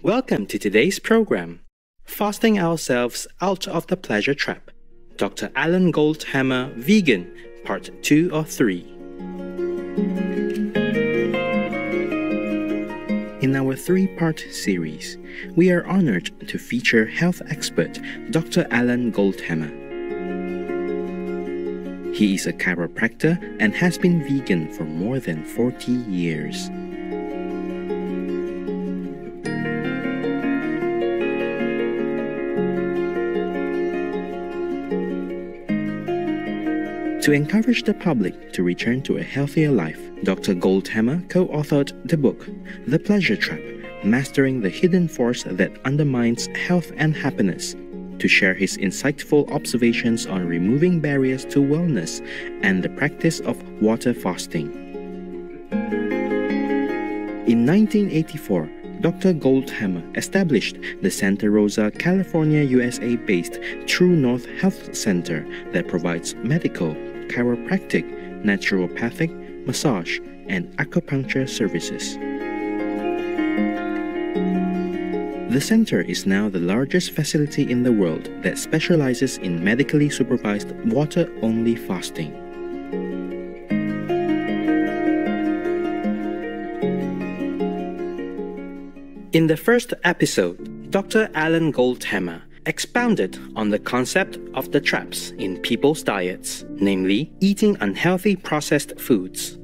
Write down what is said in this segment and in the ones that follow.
Welcome to today's program, Fasting Ourselves Out of the Pleasure Trap, Dr. Alan Goldhamer, Vegan, Part 2 or 3. In our three-part series, we are honored to feature health expert Dr. Alan Goldhamer. He is a chiropractor and has been vegan for more than 40 years. To encourage the public to return to a healthier life, Dr. Goldhamer co-authored the book, The Pleasure Trap, Mastering the Hidden Force That Undermines Health and Happiness, to share his insightful observations on removing barriers to wellness and the practice of water fasting. In 1984, Dr. Goldhamer established the Santa Rosa, California, USA-based True North Health Center that provides medical, chiropractic, naturopathic, massage, and acupuncture services. The center is now the largest facility in the world that specializes in medically supervised water-only fasting. In the first episode, Dr. Alan Goldhamer expounded on the concept of the traps in people's diets, namely eating unhealthy processed foods.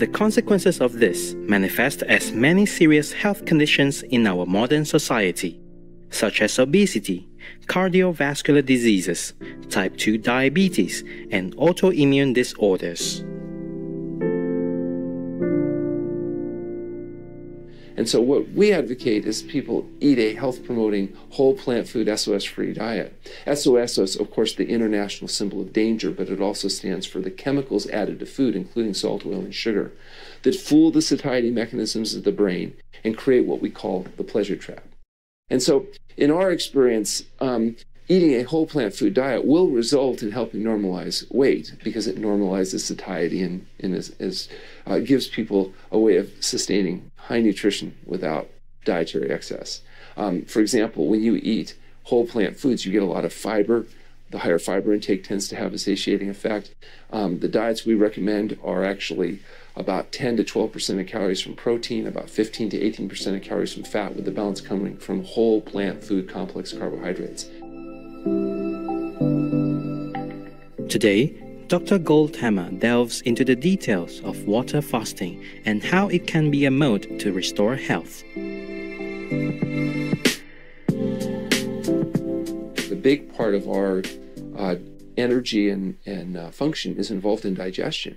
The consequences of this manifest as many serious health conditions in our modern society, such as obesity, cardiovascular diseases, type 2 diabetes, and autoimmune disorders. And so what we advocate is people eat a health-promoting, whole plant food, SOS-free diet. SOS is, of course, the international symbol of danger, but it also stands for the chemicals added to food, including salt, oil, and sugar, that fool the satiety mechanisms of the brain and create what we call the pleasure trap. And so, in our experience, eating a whole plant food diet will result in helping normalize weight because it normalizes satiety and gives people a way of sustaining high nutrition without dietary excess. For example, when you eat whole plant foods, you get a lot of fiber. The higher fiber intake tends to have a satiating effect. The diets we recommend are actually about 10 to 12% of calories from protein, about 15 to 18% of calories from fat, with the balance coming from whole plant food complex carbohydrates. Today, Dr. Goldhamer delves into the details of water fasting and how it can be a mode to restore health. The big part of our energy and function is involved in digestion.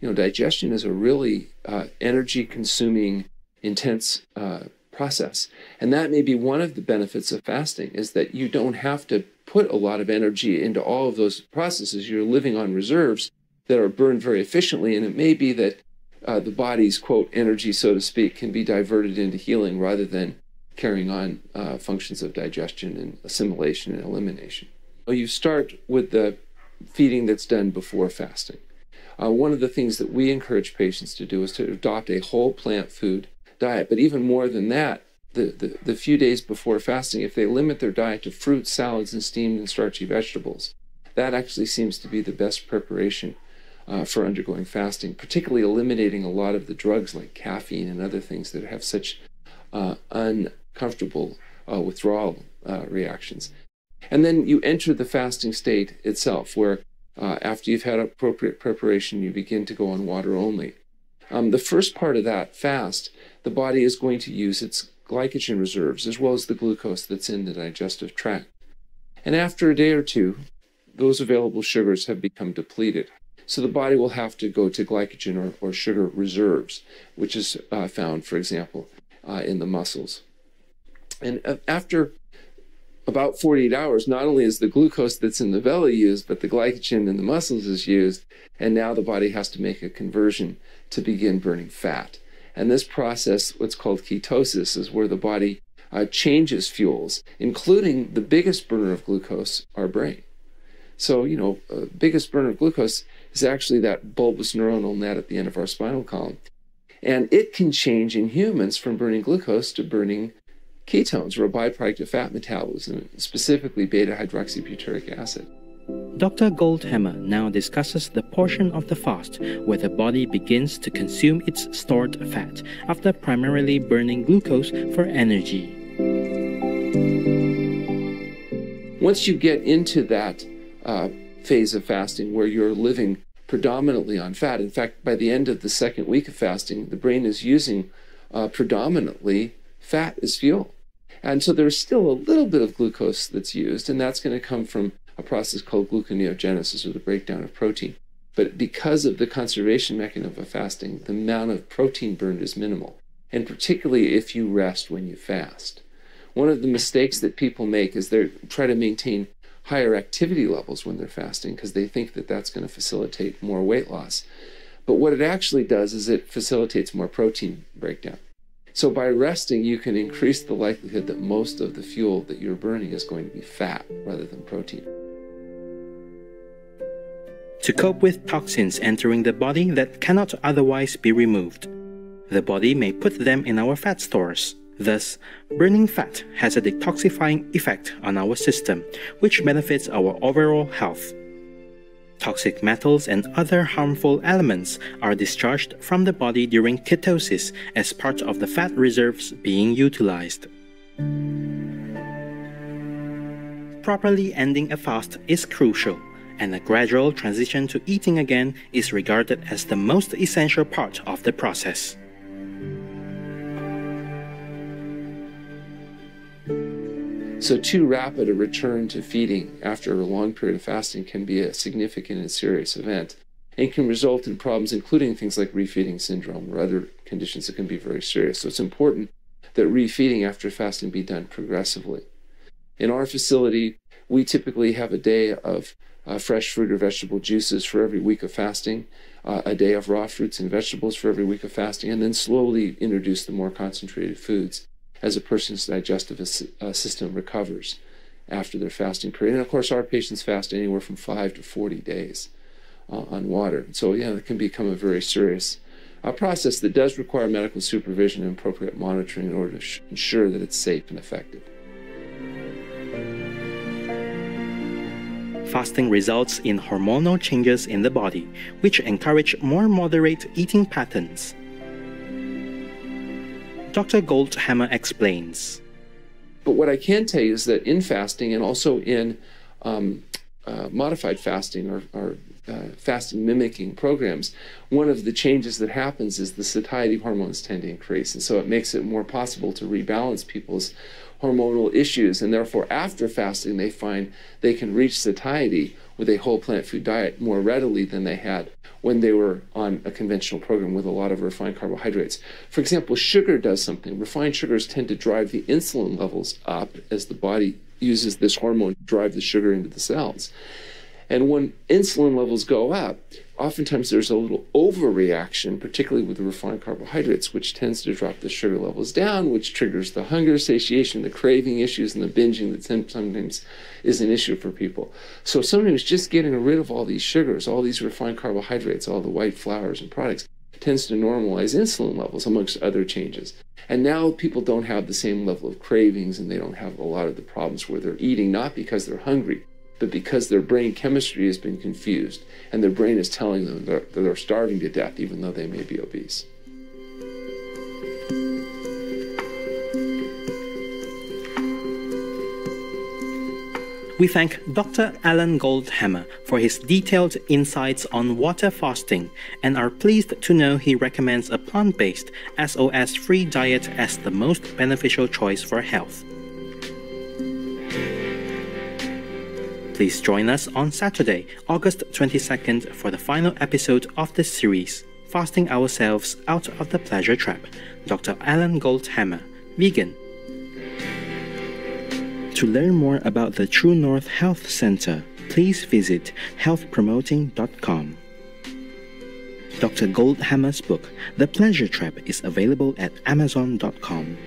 You know, digestion is a really energy-consuming, intense process. And that may be one of the benefits of fasting, is that you don't have to put a lot of energy into all of those processes. You're living on reserves that are burned very efficiently, and it may be that the body's, quote, energy, so to speak, can be diverted into healing rather than carrying on functions of digestion and assimilation and elimination. Well, you start with the feeding that's done before fasting. One of the things that we encourage patients to do is to adopt a whole plant food diet, but even more than that, the few days before fasting, if they limit their diet to fruits, salads, and steamed and starchy vegetables, that actually seems to be the best preparation for undergoing fasting, particularly eliminating a lot of the drugs like caffeine and other things that have such uncomfortable withdrawal reactions. And then you enter the fasting state itself, where after you've had appropriate preparation, you begin to go on water only. The first part of that fast, the body is going to use its glycogen reserves as well as the glucose that's in the digestive tract. And after a day or two, those available sugars have become depleted. So the body will have to go to glycogen or sugar reserves, which is found, for example, in the muscles. And after about 48 hours, not only is the glucose that's in the belly used, but the glycogen in the muscles is used, and now the body has to make a conversion to begin burning fat. And this process, what's called ketosis, is where the body changes fuels, including the biggest burner of glucose, our brain. So, biggest burner of glucose is actually that bulbous neuronal net at the end of our spinal column. And it can change in humans from burning glucose to burning ketones, or a byproduct of fat metabolism, specifically beta-hydroxybutyric acid. Dr. Goldhamer now discusses the portion of the fast where the body begins to consume its stored fat after primarily burning glucose for energy. Once you get into that phase of fasting where you're living predominantly on fat, in fact, by the end of the second week of fasting, the brain is using predominantly fat as fuel. And so there's still a little bit of glucose that's used, and that's going to come from a process called gluconeogenesis, or the breakdown of protein. But because of the conservation mechanism of fasting, the amount of protein burned is minimal, and particularly if you rest when you fast. One of the mistakes that people make is they try to maintain higher activity levels when they're fasting because they think that that's going to facilitate more weight loss. But what it actually does is it facilitates more protein breakdown. So by resting, you can increase the likelihood that most of the fuel that you're burning is going to be fat rather than protein. To cope with toxins entering the body that cannot otherwise be removed, the body may put them in our fat stores. Thus, burning fat has a detoxifying effect on our system, which benefits our overall health. Toxic metals and other harmful elements are discharged from the body during ketosis as part of the fat reserves being utilized. Properly ending a fast is crucial, and a gradual transition to eating again is regarded as the most essential part of the process. So too rapid a return to feeding after a long period of fasting can be a significant and serious event, and can result in problems including things like refeeding syndrome or other conditions that can be very serious. So it's important that refeeding after fasting be done progressively. In our facility, we typically have a day of fresh fruit or vegetable juices for every week of fasting, a day of raw fruits and vegetables for every week of fasting, and then slowly introduce the more concentrated foods as a person's digestive system recovers after their fasting period. And of course, our patients fast anywhere from 5 to 40 days on water. So yeah, it can become a very serious process that does require medical supervision and appropriate monitoring in order to ensure that it's safe and effective. Fasting results in hormonal changes in the body, which encourage more moderate eating patterns. Dr. Goldhamer explains. But what I can tell you is that in fasting and also in modified fasting or fasting mimicking programs, one of the changes that happens is the satiety hormones tend to increase. And so it makes it more possible to rebalance people's hormonal issues. And therefore, after fasting, they find they can reach satiety with a whole plant food diet more readily than they had when they were on a conventional program with a lot of refined carbohydrates. For example, sugar does something. Refined sugars tend to drive the insulin levels up as the body uses this hormone to drive the sugar into the cells. And when insulin levels go up, oftentimes there's a little overreaction, particularly with the refined carbohydrates, which tends to drop the sugar levels down, which triggers the hunger, satiation, the craving issues, and the binging that sometimes is an issue for people. So sometimes just getting rid of all these sugars, all these refined carbohydrates, all the white flours and products, tends to normalize insulin levels, amongst other changes. And now people don't have the same level of cravings, and they don't have a lot of the problems where they're eating, not because they're hungry, but because their brain chemistry has been confused, and their brain is telling them that they're starving to death, even though they may be obese. We thank Dr. Alan Goldhamer for his detailed insights on water fasting, and are pleased to know he recommends a plant-based, SOS-free diet as the most beneficial choice for health. Please join us on Saturday, August 22nd for the final episode of this series, Fasting Ourselves Out of the Pleasure Trap, Dr. Alan Goldhamer, vegan. To learn more about the True North Health Center, please visit healthpromoting.com. Dr. Goldhamer's book, The Pleasure Trap, is available at amazon.com.